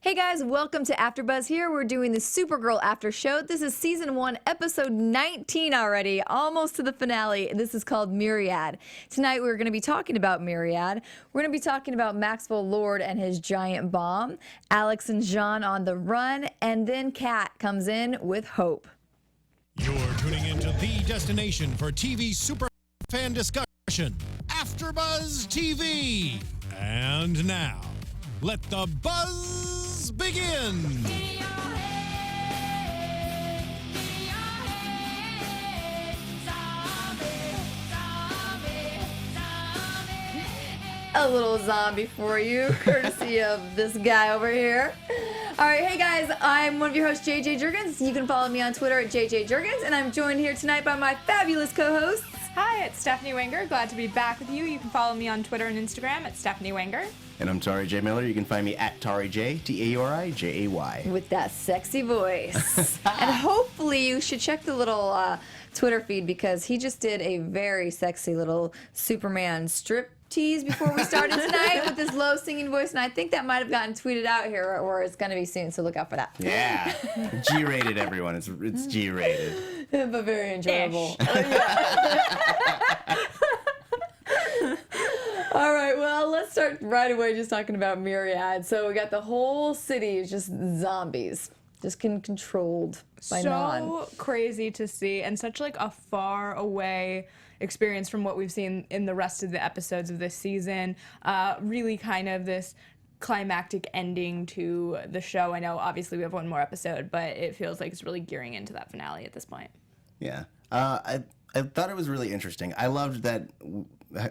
Hey guys, welcome to AfterBuzz here. We're doing the Supergirl After Show. This is Season 1, Episode 19 already, almost to the finale. This is called Myriad. Tonight we're going to be talking about Myriad. We're going to be talking about Maxwell Lord and his giant bomb, Alex and Jean on the run, and then Kat comes in with hope. You're tuning into the destination for TV super fan discussion, AfterBuzz TV. And now, let the buzz begin. A little zombie for you, courtesy of this guy over here. All right, hey guys, I'm one of your hosts, JJ Jurgens. You can follow me on Twitter at JJ Jurgens, and I'm joined here tonight by my fabulous co-hosts. Hi, it's Stephanie Wenger. Glad to be back with you. You can follow me on Twitter and Instagram at Stephanie Wenger. And I'm Tauri Miller. You can find me at Tauri J, T-A-U-R-I-J-A-Y. With that sexy voice. And hopefully you should check the little Twitter feed because he just did a very sexy little Superman strip tease before we started tonight with his low singing voice, and I think that might have gotten tweeted out here, or it's going to be soon, so look out for that. Yeah. G-rated, everyone. It's G-rated. But very enjoyable. All right, well, let's start right away just talking about Myriad. So we got the whole city is just zombies, just controlled by Non. So crazy to see, and such like a far away experience from what we've seen in the rest of the episodes of this season. Really kind of this climactic ending to the show. I know obviously we have one more episode, but it feels like it's really gearing into that finale at this point. Yeah. I thought it was really interesting. I loved that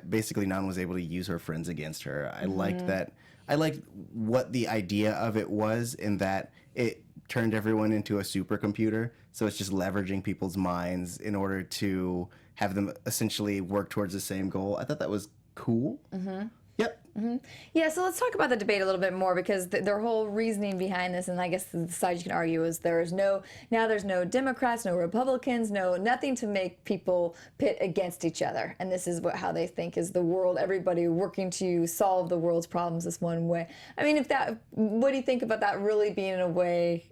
basically Non was able to use her friends against her. I liked that. I liked what the idea of it was in that it turned everyone into a supercomputer. So it's just leveraging people's minds in order to have them essentially work towards the same goal. I thought that was cool. Yep. Yeah, so let's talk about the debate a little bit more because their whole reasoning behind this, and I guess the side you can argue is there's no Democrats, no Republicans, nothing to make people pit against each other. And this is how they think is the world, everybody working to solve the world's problems this one way. I mean, what do you think about that really being a way,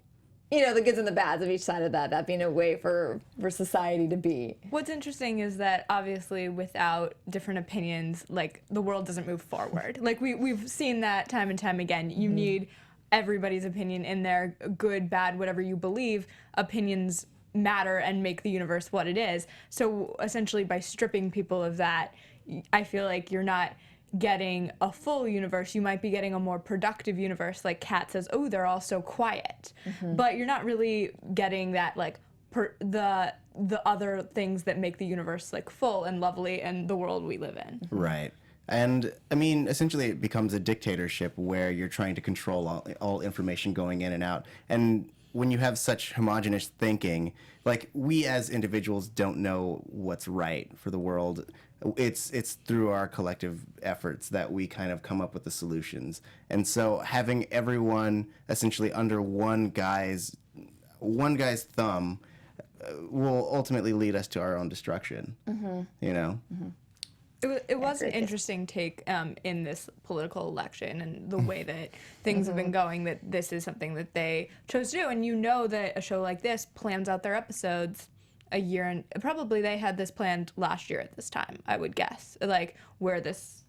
the goods and the bads of each side of that being a way for society to be? What's interesting is that obviously without different opinions, like the world doesn't move forward. Like we've seen that time and time again. You need everybody's opinion in there, good, bad, whatever you believe. Opinions matter and make the universe what it is. So essentially by stripping people of that, I feel like you're not getting a full universe. You might be getting a more productive universe. Like Kat says, oh, they're all so quiet. But you're not really getting that, like, the other things that make the universe, like, full and lovely and the world we live in. Right. And, I mean, essentially it becomes a dictatorship where you're trying to control all information going in and out. And when you have such homogenous thinking, like, we as individuals don't know what's right for the world. It's through our collective efforts that we kind of come up with the solutions. And so having everyone essentially under one guy's thumb will ultimately lead us to our own destruction. It was an interesting take in this political election and the way that things have been going, that this is something that they chose to do. And you know that a show like this plans out their episodes a year, and probably they had this planned last year at this time, I would guess, like where this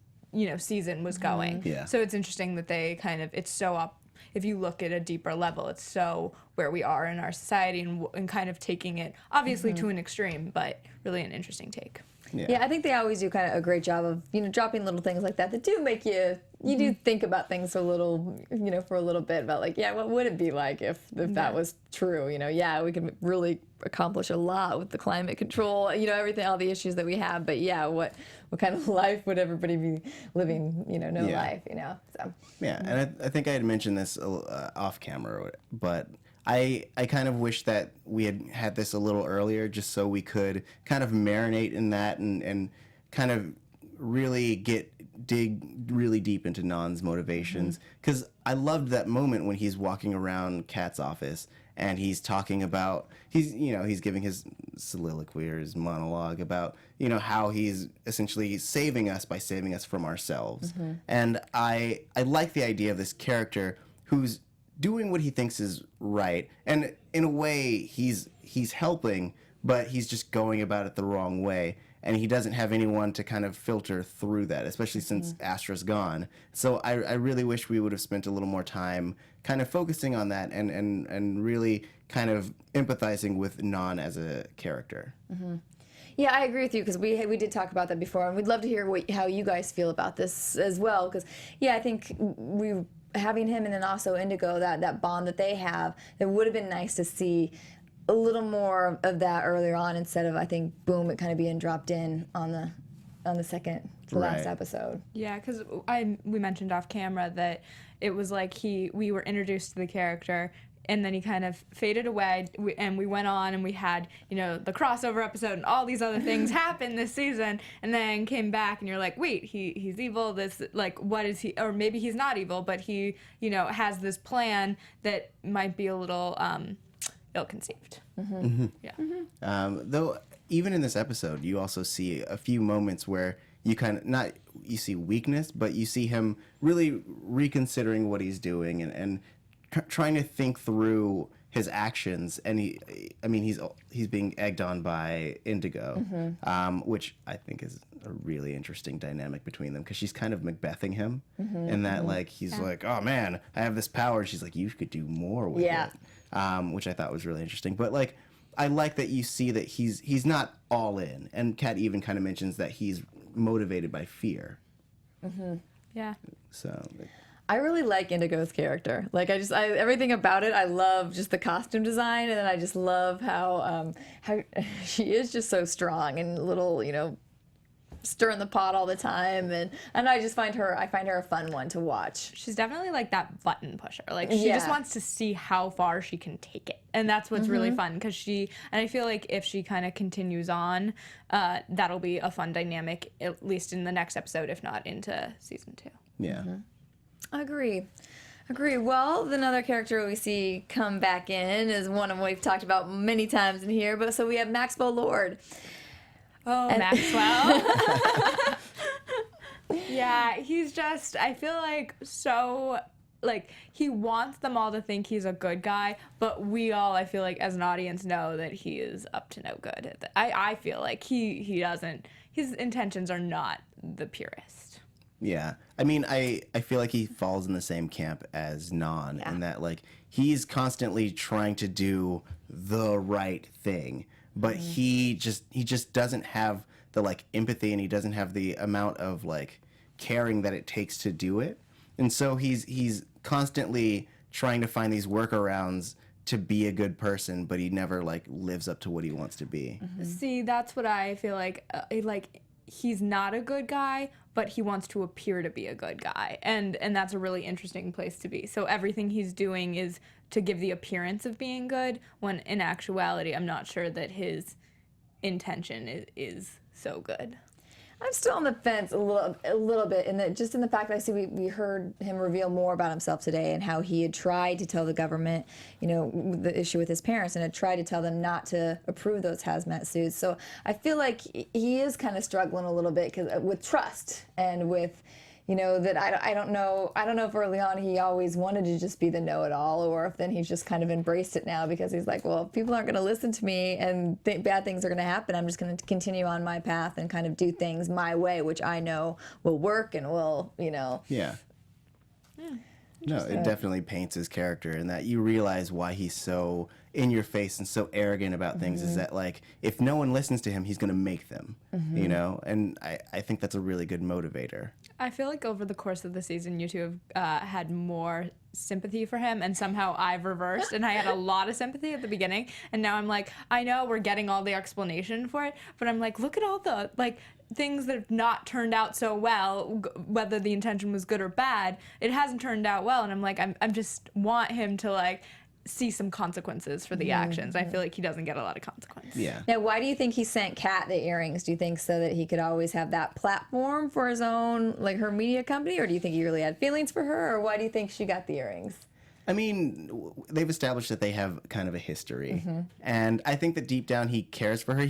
season was going. Yeah. So it's interesting that they it's so up. If you look at a deeper level, it's so where we are in our society and kind of taking it obviously to an extreme, but really an interesting take. Yeah, I think they always do kind of a great job of, dropping little things like that do make you do think about things a little, for a little bit about like, yeah, what would it be like if that was true? Yeah, we could really accomplish a lot with the climate control, everything, all the issues that we have. But yeah, what kind of life would everybody be living? No life, So. Yeah, and I think I had mentioned this off camera, but I kind of wish that we had this a little earlier just so we could kind of marinate in that and kind of really dig really deep into Non's motivations. Because I loved that moment when he's walking around Kat's office and he's talking about, he's giving his soliloquy or his monologue about, how he's essentially saving us by saving us from ourselves. And I like the idea of this character who's doing what he thinks is right, and in a way he's helping, but he's just going about it the wrong way, and he doesn't have anyone to kind of filter through that, especially since Astra's gone. So I really wish we would have spent a little more time kind of focusing on that and really kind of empathizing with Non as a character. Yeah, I agree with you, because we did talk about that before, and we'd love to hear how you guys feel about this as well. Because I think having him and then also Indigo, that bond that they have, it would have been nice to see a little more of that earlier on, instead of, I think, boom, it kind of being dropped in on the second to last episode. Yeah, because we mentioned off camera that it was like we were introduced to the character, and then he kind of faded away, and we went on and we had, the crossover episode and all these other things happen this season, and then came back and you're like, wait, he's evil, this, like, what is he, or maybe he's not evil, but he, has this plan that might be a little ill-conceived. Yeah. Though, even in this episode, you also see a few moments where you kind of, you see weakness, but you see him really reconsidering what he's doing and trying to think through his actions, and he's being egged on by Indigo, which I think is a really interesting dynamic between them, because she's kind of Macbething him, and that like he's like, oh man, I have this power, and she's like, you could do more with it, which I thought was really interesting. But like, I like that you see that he's not all in, and Kat even kind of mentions that he's motivated by fear. Yeah. So. I really like Indigo's character. Like, everything about it, I love just the costume design, and then I just love how she is just so strong and little, stirring the pot all the time, and I just find her a fun one to watch. She's definitely like that button pusher. Like, she just wants to see how far she can take it, and that's what's really fun, because and I feel like if she kind of continues on, that'll be a fun dynamic, at least in the next episode, if not into season 2. Yeah. Agree. Well, another character we see come back in is one of we've talked about many times in here, but so we have Maxwell Lord. Oh, Maxwell. Yeah, he's just, I feel like, so, like, he wants them all to think he's a good guy, but we all, I feel like, as an audience, know that he is up to no good. I feel like he doesn't, his intentions are not the purest. Yeah. I mean, I feel like he falls in the same camp as Non, in that, like, he's constantly trying to do the right thing, but he just doesn't have the, like, empathy, and he doesn't have the amount of, like, caring that it takes to do it. And so he's constantly trying to find these workarounds to be a good person, but he never, like, lives up to what he wants to be. See, that's what I feel like he's not a good guy, but he wants to appear to be a good guy. And that's a really interesting place to be. So everything he's doing is to give the appearance of being good, when in actuality, I'm not sure that his intention is so good. I'm still on the fence a little bit, in the fact that I see we heard him reveal more about himself today, and how he had tried to tell the government, the issue with his parents, and had tried to tell them not to approve those hazmat suits. So I feel like he is kind of struggling a little bit with trust, and with, that I don't know if early on he always wanted to just be the know-it-all, or if then he's just kind of embraced it now, because he's like, well, if people aren't going to listen to me and bad things are going to happen, I'm just going to continue on my path and kind of do things my way, which I know will work and will, Yeah. No, it definitely paints his character, and that you realize why he's so in your face and so arrogant about things, is that, like, if no one listens to him, he's going to make them, and I think that's a really good motivator. I feel like over the course of the season, you two have had more sympathy for him, and somehow I've reversed, and I had a lot of sympathy at the beginning, and now I'm like, I know we're getting all the explanation for it, but I'm like, look at all the, like, things that have not turned out so well, whether the intention was good or bad, it hasn't turned out well, and I'm like, I'm just want him to, like, see some consequences for the actions. I feel like he doesn't get a lot of consequence. Yeah. Now, why do you think he sent Kat the earrings? Do you think so that he could always have that platform for his own, like, her media company, or do you think he really had feelings for her, or why do you think she got the earrings? I mean, they've established that they have kind of a history, and I think that deep down he cares for her.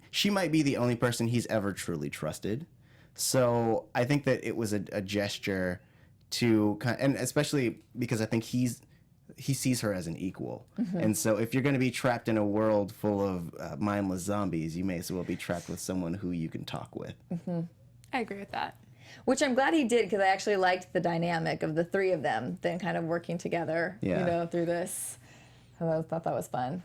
She might be the only person he's ever truly trusted. So I think that it was a gesture to, and especially because I think he's he sees her as an equal. And so if you're going to be trapped in a world full of mindless zombies, you may as well be trapped with someone who you can talk with. I agree with that. Which I'm glad he did, because I actually liked the dynamic of the three of them then kind of working together, you know, through this. I thought that was fun.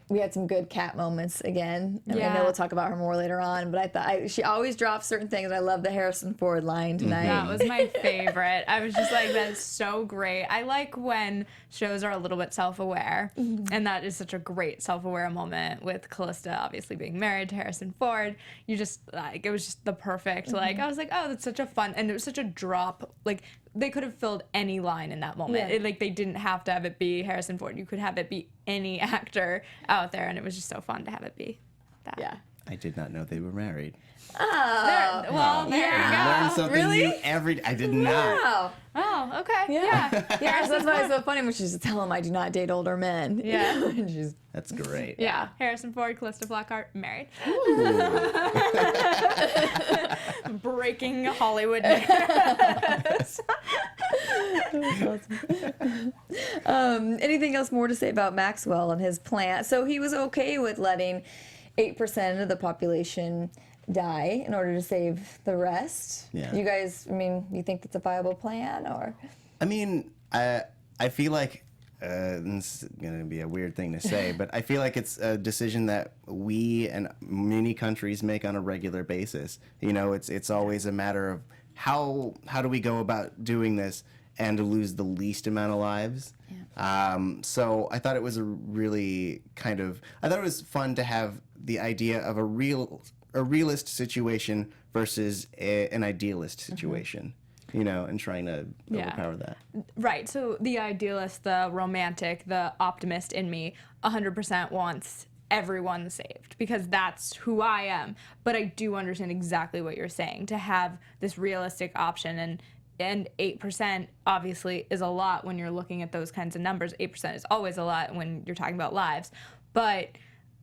We had some good Cat moments again. I mean, I know we'll talk about her more later on, but I thought she always drops certain things. I love the Harrison Ford line tonight. That was my favorite. I was just like, that's so great. I like when shows are a little bit self-aware, and that is such a great self-aware moment with Callista obviously being married to Harrison Ford. You just, like, it was just the perfect, like, I was like, oh, that's such a fun, and it was such a drop, like, they could have filled any line in that moment. Yeah. Like, they didn't have to have it be Harrison Ford. You could have it be any actor out there, and it was just so fun to have it be that. Yeah. I did not know they were married. There you Learn go. something Really? new I did not. Wow. Oh, okay. Yeah. Yeah, that's why it's so funny when she's tell him I do not date older men. Yeah. And she's, That's great. Yeah. Harrison Ford, Callista Flockhart, married. Breaking Hollywood news. anything else more to say about Maxwell and his plan? So he was okay with letting 8% of the population die in order to save the rest. Yeah. You guys, I mean, you think that's a viable plan, or? I mean, I feel like this is going to be a weird thing to say, but I feel like it's a decision that we and many countries make on a regular basis. You know, it's always a matter of how do we go about doing this and to lose the least amount of lives. Yeah. So I thought it was I thought it was fun to have the idea of a realist situation versus an idealist situation. You know, and trying to overpower that. Right. So the idealist, the romantic, the optimist in me 100% wants everyone saved because that's who I am. But I do understand exactly what you're saying. To have this realistic option and 8% obviously is a lot when you're looking at those kinds of numbers. 8% is always a lot when you're talking about lives. But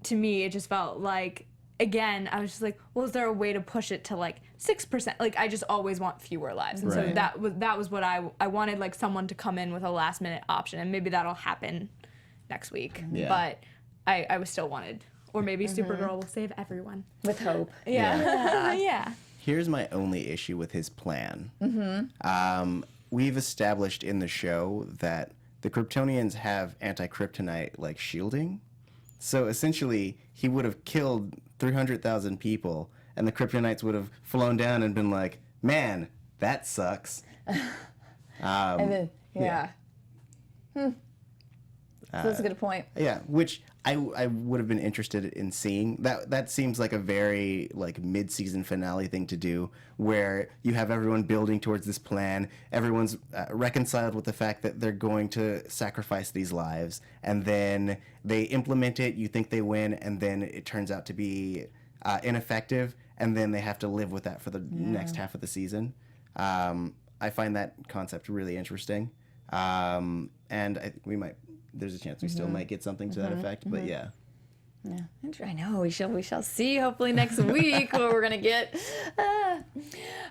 to me, it just felt like, again, I was just like, well, is there a way to push it to like 6%? Like, I just always want fewer lives. And so that was what I wanted, like, someone to come in with a last minute option, and maybe that'll happen next week. Yeah. But I was still wanted, or maybe Supergirl will save everyone. With hope. Yeah. Yeah. Here's my only issue with his plan. We've established in the show that the Kryptonians have anti-kryptonite like shielding. So essentially, he would have killed 300,000 people, and the Kryptonites would have flown down and been like, "Man, that sucks." And then, So that's a good point. Yeah, which I would have been interested in seeing. That seems like a very like mid-season finale thing to do, where you have everyone building towards this plan. Everyone's reconciled with the fact that they're going to sacrifice these lives, and then they implement it. You think they win, and then it turns out to be ineffective, and then they have to live with that for the next half of the season. I find that concept really interesting, and we might. There's a chance we still might get something to that effect, but yeah. Yeah, I know we shall see. Hopefully next week what we're gonna get. All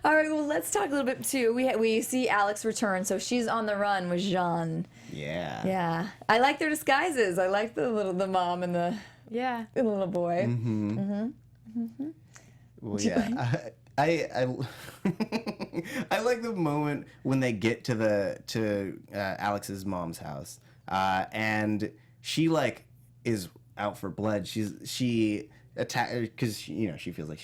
right, well let's talk a little bit too. We see Alex return, so she's on the run with Jean. Yeah. Yeah, I like their disguises. I like the mom and the little boy. Well, yeah. I I like the moment when they get to Alex's mom's house, and she like is out for blood. She attack because she feels like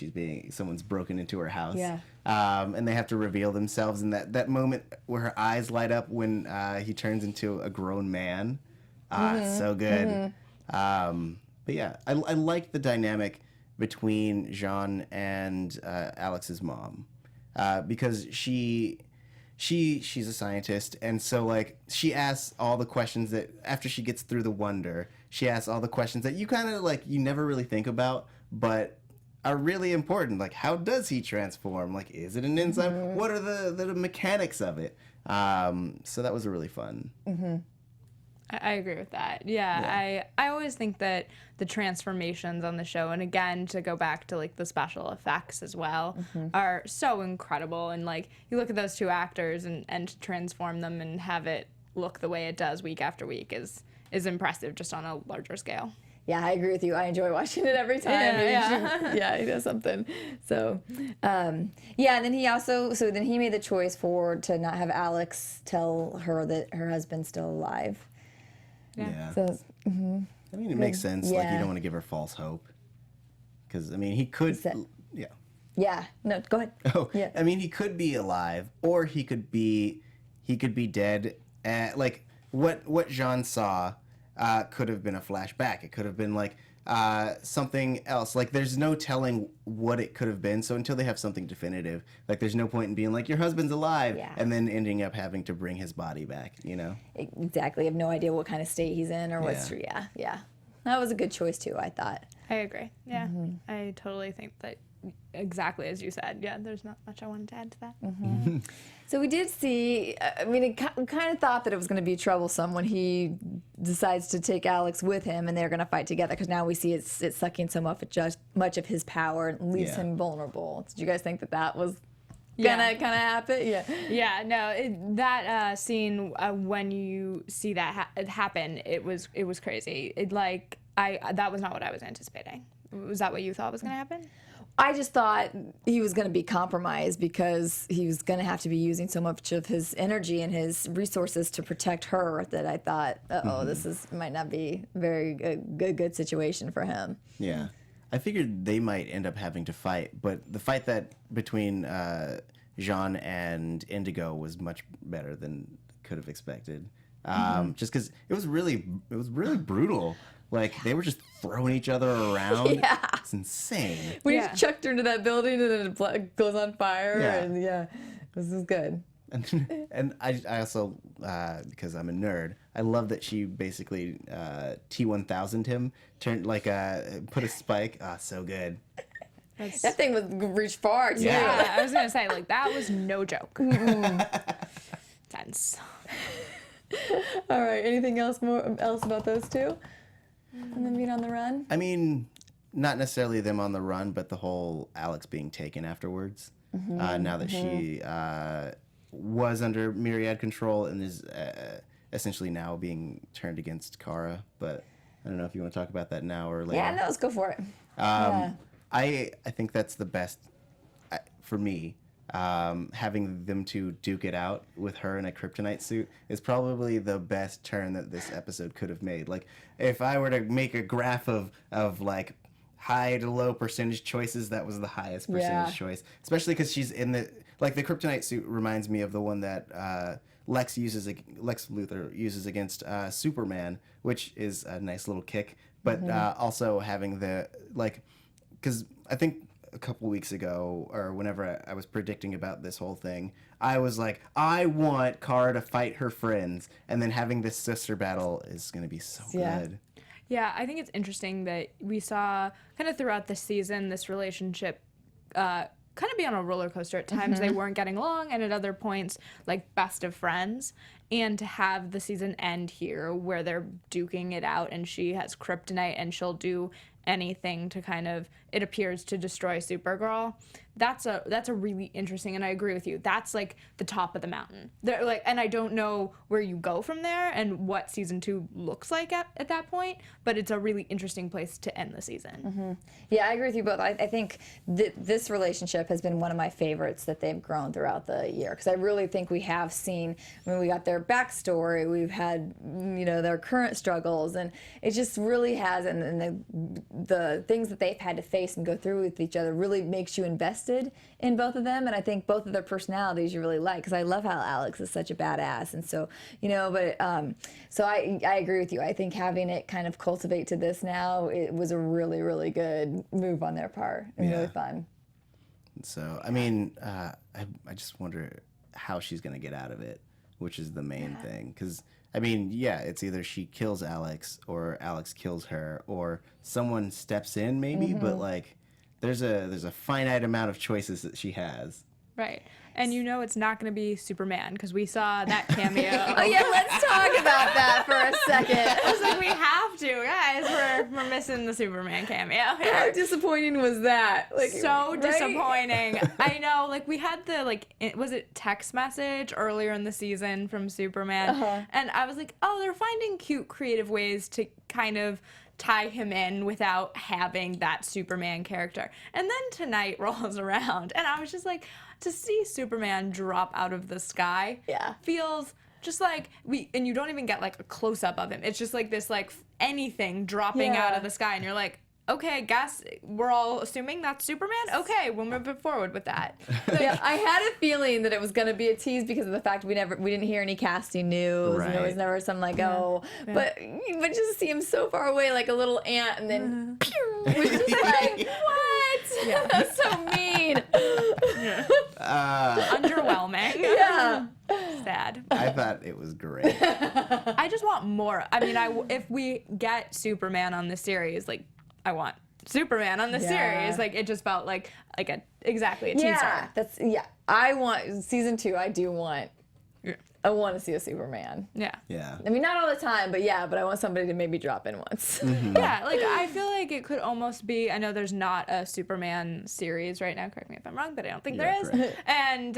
someone's broken into her house. Yeah. And they have to reveal themselves, and that moment where her eyes light up when he turns into a grown man. So good. But yeah, I like the dynamic between Jean and Alex's mom, because she's a scientist, and so like she asks all the questions that after she gets through the wonder, she asks all the questions that you kind of like you never really think about, but are really important. Like, how does he transform? Like, is it an enzyme? What are the mechanics of it? So that was really fun. I agree with that. Yeah. I always think that the transformations on the show, and again, to go back to like the special effects as well, are so incredible. And like you look at those two actors and to transform them and have it look the way it does week after week is impressive just on a larger scale. Yeah, I agree with you. I enjoy watching it every time. Yeah, he does something. So, and then he also, so then he made the choice to not have Alex tell her that her husband's still alive. Yeah. So, I mean, it makes sense. Like, you don't want to give her false hope. Because, I mean, he could, yeah. Yeah, no, go ahead. Oh, yeah. I mean, he could be alive, or he could be dead. Like, what Jean saw could have been a flashback. It could have been like something else. Like, there's no telling what it could have been. So until they have something definitive, like, there's no point in being like, your husband's alive, and then ending up having to bring his body back. You know? Exactly. You have no idea what kind of state he's in or what's true. Yeah. That was a good choice too, I thought. I agree. Yeah, I totally think that exactly as you said. Yeah, there's not much I wanted to add to that. So we did see, I mean, we kind of thought that it was going to be troublesome when he decides to take Alex with him and they're going to fight together, because now we see it's sucking so much of his power and leaves him vulnerable. Did you guys think that was gonna kind of happen? Yeah, no, that scene when you see that happen, it was crazy. That was not what I was anticipating. Was that what you thought was going to happen? I just thought he was going to be compromised because he was going to have to be using so much of his energy and his resources to protect her, that I thought, this might not be a very good situation for him. Yeah. I figured they might end up having to fight, but the fight between Jean and Indigo was much better than could have expected. Just because it was really brutal. Like, they were just throwing each other around. Yeah. It's insane. We just chucked her into that building and then it goes on fire. Yeah. And this is good. And I also, because I'm a nerd, I love that she basically T-1000'd him, put a spike. So good. That thing was reached far, too. Yeah, I was going to say, that was no joke. Tense. All right, anything else about those two? And then being on the run? I mean, not necessarily them on the run, but the whole Alex being taken afterwards. Now that she was under Myriad control and is essentially now being turned against Kara. But I don't know if you want to talk about that now or later. Yeah, no, let's go for it. I think that's the best for me. Having them to duke it out with her in a kryptonite suit is probably the best turn that this episode could have made. Like, if I were to make a graph of like high to low percentage choices, that was the highest percentage choice. Especially because she's in the kryptonite suit reminds me of the one that Lex Luthor uses against Superman, which is a nice little kick. But also having because I think a couple weeks ago, or whenever I was predicting about this whole thing, I was like, I want Kara to fight her friends, and then having this sister battle is going to be so good. Yeah, I think it's interesting that we saw kind of throughout the season this relationship kind of be on a roller coaster. At times they weren't getting along, and at other points, like best of friends. And to have the season end here where they're duking it out and she has kryptonite and she'll do anything to kind of, it appears, to destroy Supergirl. That's a really interesting, and I agree with you. That's like the top of the mountain. And I don't know where you go from there and what season 2 looks like at that point, but it's a really interesting place to end the season. Yeah, I agree with you both. I think this relationship has been one of my favorites that they've grown throughout the year, because I really think we have seen, we got their backstory, we've had, their current struggles, and it just really has, and the things that they've had to face and go through with each other really makes you invested in both of them. And I think both of their personalities you really like, because I love how Alex is such a badass, and so so I agree with you. I think having it kind of cultivate to this now, it was a really, really good move on their part, and really fun. So I mean, I just wonder how she's gonna get out of it, which is the main thing, because I mean, it's either she kills Alex or Alex kills her, or someone steps in maybe, but like there's a finite amount of choices that she has. Right. And you know it's not going to be Superman because we saw that cameo. Oh yeah, let's talk about that for a second. I was like, we have to, guys. We're missing the Superman cameo How here. disappointing was that? Like, So right? disappointing. I know, like we had the was it text message earlier in the season from Superman, and I was like, oh, they're finding cute, creative ways to kind of tie him in without having that Superman character. And then tonight rolls around, and I was just like, to see Superman drop out of the sky, feels just like and you don't even get like a close up of him. It's just like this anything dropping out of the sky, and you're like, okay, guess we're all assuming that's Superman? Okay, we'll move it forward with that. Yeah, I had a feeling that it was going to be a tease because of the fact we didn't hear any casting news, and there was never some but just to see him so far away like a little ant, and then pew, was just like, what? Yeah. That's so mean. Underwhelming. Yeah. Sad. I thought it was great. I just want more. I mean, if we get Superman on the series, I want Superman on the series. It just felt like exactly a teaser. I want season 2. I do want. I want to see a Superman. Yeah. Yeah. I mean, not all the time, but I want somebody to maybe drop in once. Yeah, I feel like it could almost be, I know there's not a Superman series right now, correct me if I'm wrong, but I don't think there is. Correct. And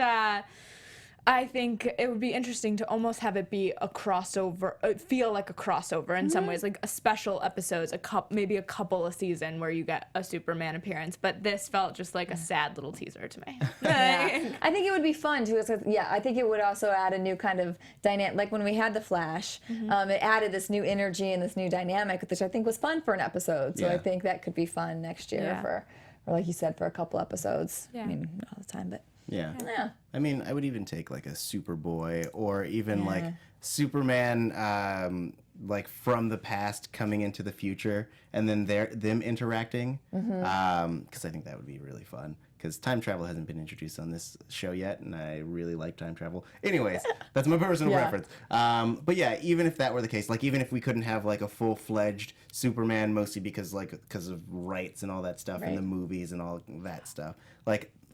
I think it would be interesting to almost have it be a crossover, feel like a crossover in some ways, like a special episodes, maybe a couple a season where you get a Superman appearance. But this felt just like a sad little teaser to me. I think it would be fun too. I think it would also add a new kind of dynamic. Like when we had the Flash, it added this new energy and this new dynamic, which I think was fun for an episode. So I think that could be fun next year for, or like you said, for a couple episodes. Yeah. I mean, not all the time, but. Yeah. Yeah. I mean, I would even take like a Superboy or even like Superman from the past coming into the future and then them interacting. Because I think that would be really fun. Because time travel hasn't been introduced on this show yet, and I really like time travel. Anyways, that's my personal preference. But yeah, even if that were the case, even if we couldn't have like a full-fledged Superman, mostly because of rights and all that stuff in the movies and all that stuff,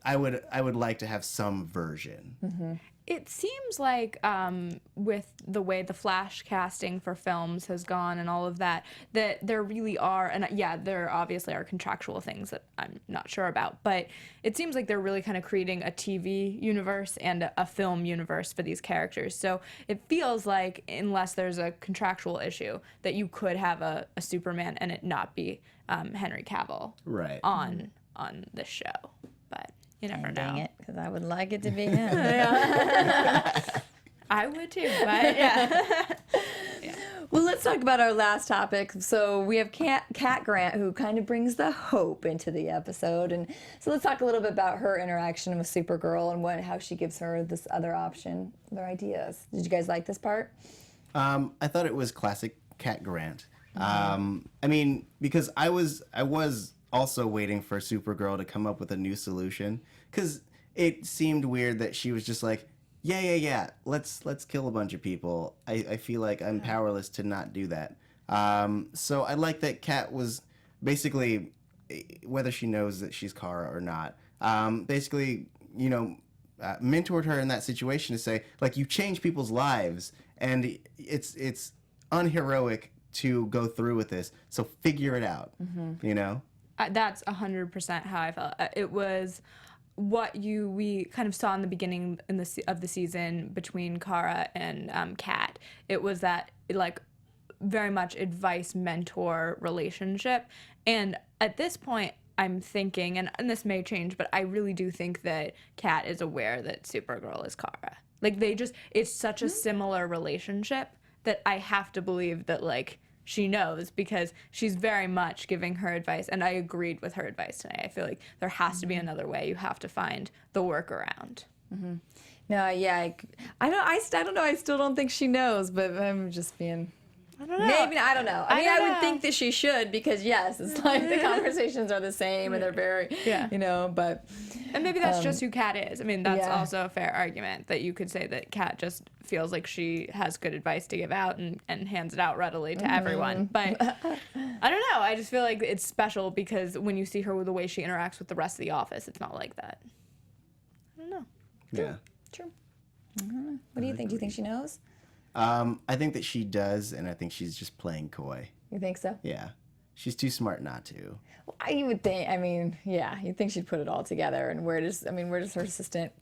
I would like to have some version. It seems like with the way the Flash casting for films has gone and all of that, that there really are, and there obviously are contractual things that I'm not sure about, but it seems like they're really kind of creating a TV universe and a film universe for these characters. So it feels like, unless there's a contractual issue, that you could have a Superman and it not be Henry Cavill on this show. But you never know. Dang it, because I would like it to be him. I would too, but yeah. Well, let's talk about our last topic. So we have Cat Grant, who kind of brings the hope into the episode, and so let's talk a little bit about her interaction with Supergirl and how she gives her this other option, their ideas. Did you guys like this part? I thought it was classic Cat Grant. I mean, because I was also waiting for Supergirl to come up with a new solution, because it seemed weird that she was just like, yeah, let's kill a bunch of people. I feel like I'm powerless to not do that. So I like that Kat was basically, whether she knows that she's Kara or not, basically, mentored her in that situation to say, you change people's lives, and it's unheroic to go through with this, so figure it out, That's 100% how I felt. It was what we kind of saw in the beginning of the season between Kara and Kat. It was that very much advice mentor relationship, and at this point I'm thinking, and this may change, but I really do think that Kat is aware that Supergirl is Kara. It's such a similar relationship that I have to believe that she knows, because she's very much giving her advice, and I agreed with her advice tonight. I feel like there has to be another way. You have to find the workaround. No, yeah, I don't know. I still don't think she knows, but I'm just being. I don't know. Maybe I don't know. I mean, don't I would know. think that she should, because yes, it's the conversations are the same and they're very, but. And maybe that's just who Kat is. I mean, that's also a fair argument, that you could say that Kat just feels like she has good advice to give out and hands it out readily to everyone. But I don't know. I just feel like it's special because when you see her with the way she interacts with the rest of the office, it's not like that. I don't know. Yeah. True. What do you think? Do you think she knows? I think that she does, and I think she's just playing coy. You think so? Yeah. She's too smart not to. Well, you would think. I mean, yeah, you'd think she'd put it all together. And where does her assistant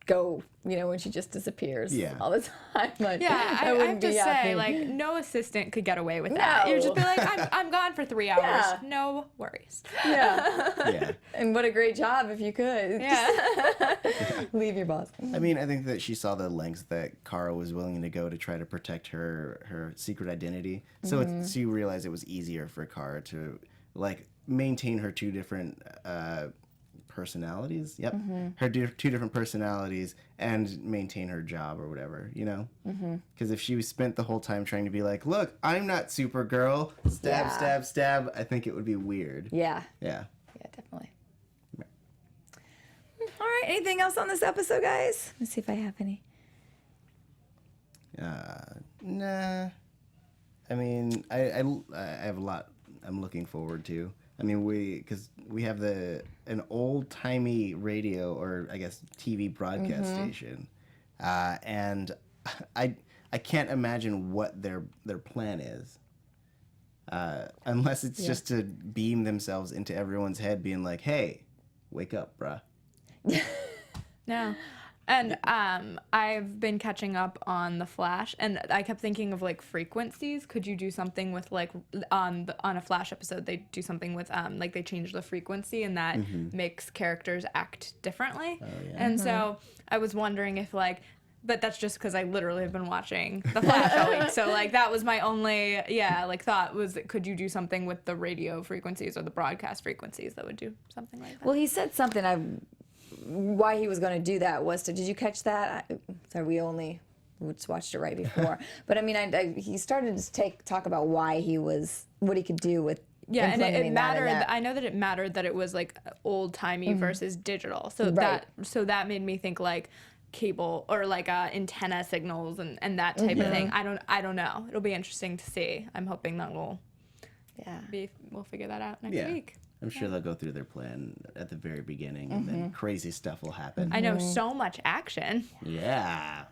go? You know, when she just disappears all the time. Like, Yeah, I have to say, like, no assistant could get away with that. No. You'd just be like, I'm gone for 3 hours. Yeah. No worries. Yeah. Yeah. And what a great job if you could. Yeah. Leave your boss. I mean, I think that she saw the lengths that Kara was willing to go to try to protect her secret identity. So she realized it was easier for Kara to, like, maintain her two different personalities. Yep. Her two different personalities and maintain her job or whatever, you know? Because if she spent the whole time trying to be like, look, I'm not Supergirl, stab, stab, stab, I think it would be weird. Yeah. Yeah. Yeah, definitely. All right. Anything else on this episode, guys? Let's see if I have any. Nah. I mean, I have a lot I'm looking forward to. I mean, because we have an old-timey radio, or I guess TV broadcast station, and I can't imagine what their plan is, unless it's just to beam themselves into everyone's head, being like, "Hey, wake up, bruh." No. And I've been catching up on The Flash, and I kept thinking of, like, frequencies. Could you do something with, like, on a Flash episode, they do something with, like, they change the frequency, and that makes characters act differently. Oh, yeah. And so I was wondering if, like, but that's just because I literally have been watching The Flash all week. So, like, that was my only, thought was, could you do something with the radio frequencies or the broadcast frequencies that would do something like that? Well, he said something. Why he was going to do that was to. Did you catch that? Sorry, we just watched it right before. But I mean, he started to talk about why what he could do with. Yeah, and it implementing mattered. that. I know that it mattered that it was, like, old timey versus digital. So Right. that made me think, like, cable or, like, antenna signals and that type of thing. I don't know. It'll be interesting to see. I'm hoping that we'll figure that out next week. I'm sure they'll go through their plan at the very beginning, and then crazy stuff will happen. I know so much action. Yeah.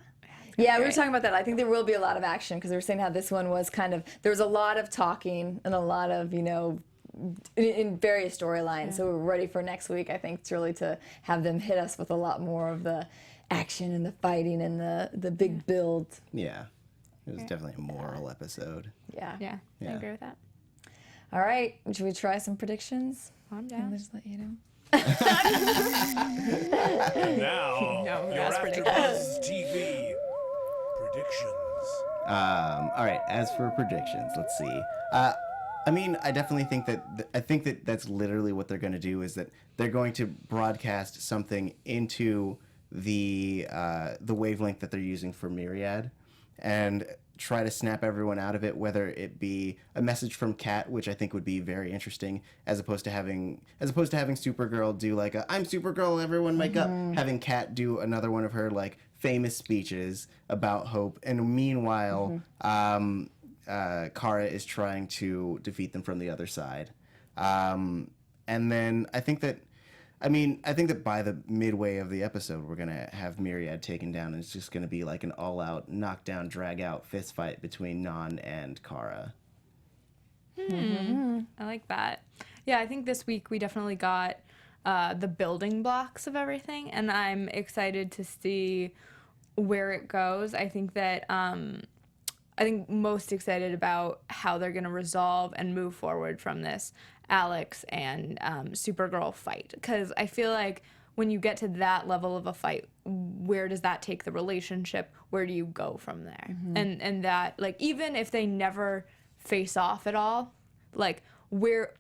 Yeah, we were talking about that. I think there will be a lot of action because we were saying how this one was there was a lot of talking and a lot of, in various storylines. So we're ready for next week. I think it's really to have them hit us with a lot more of the action and the fighting and the big build. Yeah. It was definitely a moral episode. Yeah. Yeah, I agree with that. All right. Should we try some predictions? I'm down. I'll just let you know. Now, No, your that's AfterBuzz TV predictions. All right. As for predictions, let's see. I mean, I definitely think that that's literally what they're going to do, is that they're going to broadcast something into the wavelength that they're using for Myriad, and try to snap everyone out of it, whether it be a message from Kat, which I think would be very interesting, as opposed to having Supergirl do like I'm Supergirl, everyone wake up, having Kat do another one of her, like, famous speeches about hope, and meanwhile Kara is trying to defeat them from the other side. And then I think that by the midway of the episode, we're going to have Myriad taken down, and it's just going to be like an all-out, knockdown, drag-out fist fight between Non and Kara. I like that. Yeah, I think this week we definitely got the building blocks of everything, and I'm excited to see where it goes. I think that I think most excited about how they're going to resolve and move forward from this Alex and Supergirl fight, because I feel like when you get to that level of a fight, where does that take the relationship? Where do you go from there? And that, like, even if they never face off at all, like, where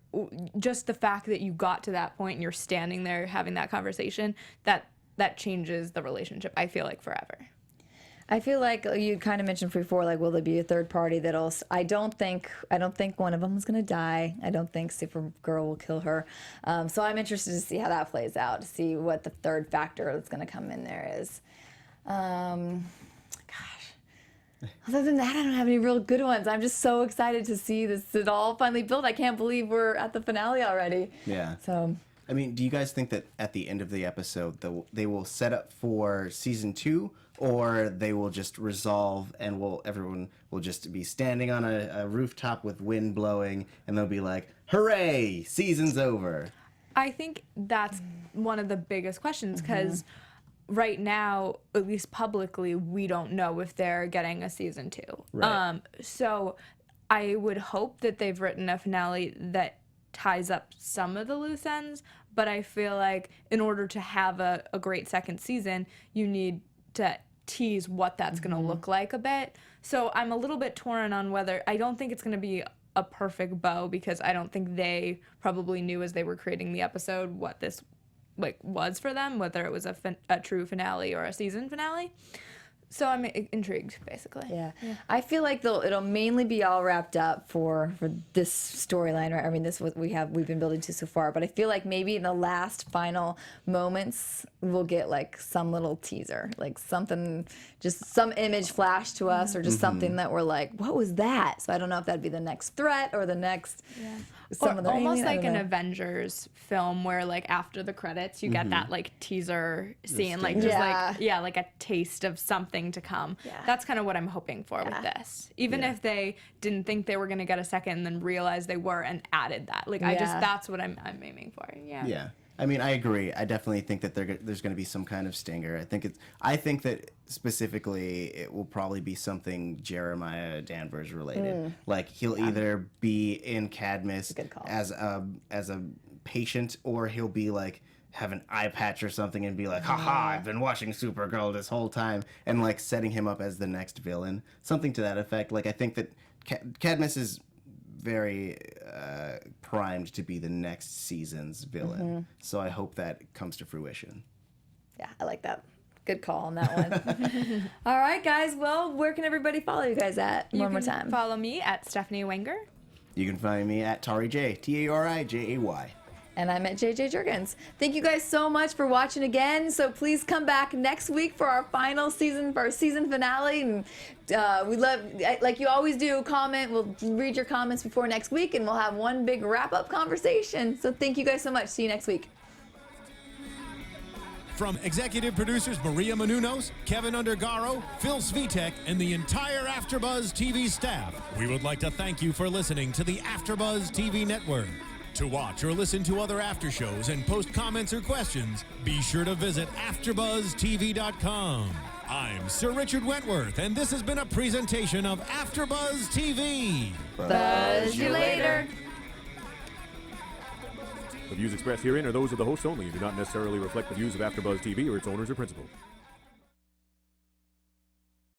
just the fact that you got to that point and you're standing there having that conversation, that changes the relationship, I feel like, forever. I feel like you kind of mentioned before, like, will there be a third party that'll? I don't think one of them is going to die. I don't think Supergirl will kill her. So I'm interested to see how that plays out, to see what the third factor that's going to come in there is. Gosh. Other than that, I don't have any real good ones. I'm just so excited to see it all finally built. I can't believe we're at the finale already. Yeah. So. I mean, do you guys think that at the end of the episode, they will set up for season 2, or they will just resolve and everyone will just be standing on a rooftop with wind blowing, and they'll be like, "Hooray! Season's over." I think that's one of the biggest questions because right now, at least publicly, we don't know if they're getting a season 2. Right. So I would hope that they've written a finale that ties up some of the loose ends, but I feel like in order to have a great second season, you need to tease what that's going to look like a bit. So I'm a little bit torn on whether, I don't think it's going to be a perfect bow because I don't think they probably knew as they were creating the episode what this was for them, whether it was a true finale or a season finale. So I'm intrigued, basically. Yeah. I feel like it'll mainly be all wrapped up for this storyline, right? I mean, this is what we've been building to so far, but I feel like maybe in the last final moments we'll get like some little teaser, like something, just some image flash to us, or just something that we're like, what was that? So I don't know if that'd be the next threat or the next. Yeah. Almost like an Avengers film where like after the credits you get that like teaser scene, like just like a taste of something to come. Yeah. That's kind of what I'm hoping for with this. Even if they didn't think they were going to get a second and then realized they were and added that. Like that's what I'm aiming for. Yeah. Yeah. I mean, I agree. I definitely think that there's going to be some kind of stinger. I think that specifically it will probably be something Jeremiah Danvers related. Like he'll either be in Cadmus as a patient, or he'll be like have an eye patch or something and be like, haha, I've been watching Supergirl this whole time, and like setting him up as the next villain. Something to that effect. Like I think that Cadmus is very primed to be the next season's villain. So I hope that comes to fruition. Yeah, I like that. Good call on that one. All right, guys. Well, where can everybody follow you guys at? One more time. Follow me at Stephanie Wenger. You can find me at Tauri J, Tarijay. And I'm at JJ Jurgens. Thank you guys so much for watching again. So please come back next week for our final season, for our season finale. And we love, like you always do, comment. We'll read your comments before next week, and we'll have one big wrap-up conversation. So thank you guys so much. See you next week. From executive producers Maria Menounos, Kevin Undergaro, Phil Svitek, and the entire AfterBuzz TV staff, we would like to thank you for listening to the AfterBuzz TV network. To watch or listen to other after shows and post comments or questions, be sure to visit AfterBuzzTV.com. I'm Sir Richard Wentworth, and this has been a presentation of AfterBuzz TV. Buzz you later. The views expressed herein are those of the hosts only and do not necessarily reflect the views of AfterBuzz TV or its owners or principals.